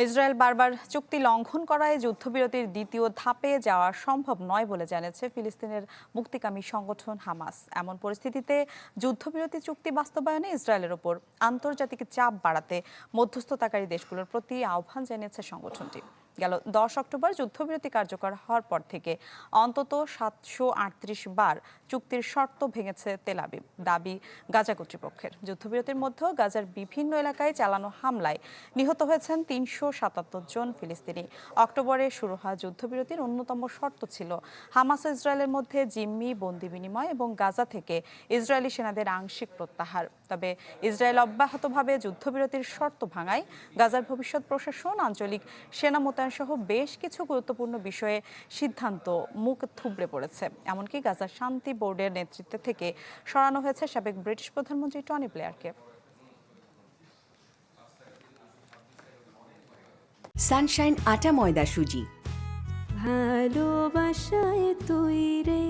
Israel বারবার চুক্তি লঙ্ঘন করায় যুদ্ধবিরতির দ্বিতীয় ধাপে যাওয়া সম্ভব নয় বলে জানিয়েছে ফিলিস্তিনের মুক্তিকামী সংগঠন হামাস। এমন পরিস্থিতিতে যুদ্ধবিরতি চুক্তি বাস্তবায়নে ইসরায়েলের ওপর আন্তর্জাতিক চাপ বাড়াতে মধ্যস্থতাকারী দেশগুলোর প্রতি আহ্বান জানিয়েছে সংগঠনটি। গেল 10 অক্টোবর যুদ্ধবিরতি কার্যকর হওয়ার পর থেকে অন্তত 738 বার চুক্তির শর্ত ভেঙেছে তেল আবিব, দাবি গাজা কর্তৃপক্ষের। যুদ্ধবিরতির মধ্যে গাজার বিভিন্ন এলাকায় চালানো হামলায় নিহত হয়েছেন 377 জন ফিলিস্তিনি। অক্টোবরে শুরু হওয়া যুদ্ধবিরতির অন্যতম শর্ত ছিল হামাস ও ইসরায়েলের মধ্যে জিম্মি বন্দি বিনিময় এবং গাজা থেকে ইসরায়েলি সেনাদের আংশিক প্রত্যাহার। তবে ইসরায়েল অব্যাহতভাবে যুদ্ধবিরতির শর্ত ভাঙায় গাজার ভবিষ্যৎ প্রশাসন, আঞ্চলিক সেনা মোতায়েন সহ বেশ কিছু গুরুত্বপূর্ণ বিষয়ে সিদ্ধান্ত মুখ থুবড়ে পড়েছে। এমনকি গাজার শান্তি বোর্ডের নেতৃত্ব থেকে সরানো হয়েছে সাবেক ব্রিটিশ প্রধানমন্ত্রী টনি ব্লেয়ারকে। সানশাইন আটা ময়দা সুজি। ভালোবাসায় তৈরি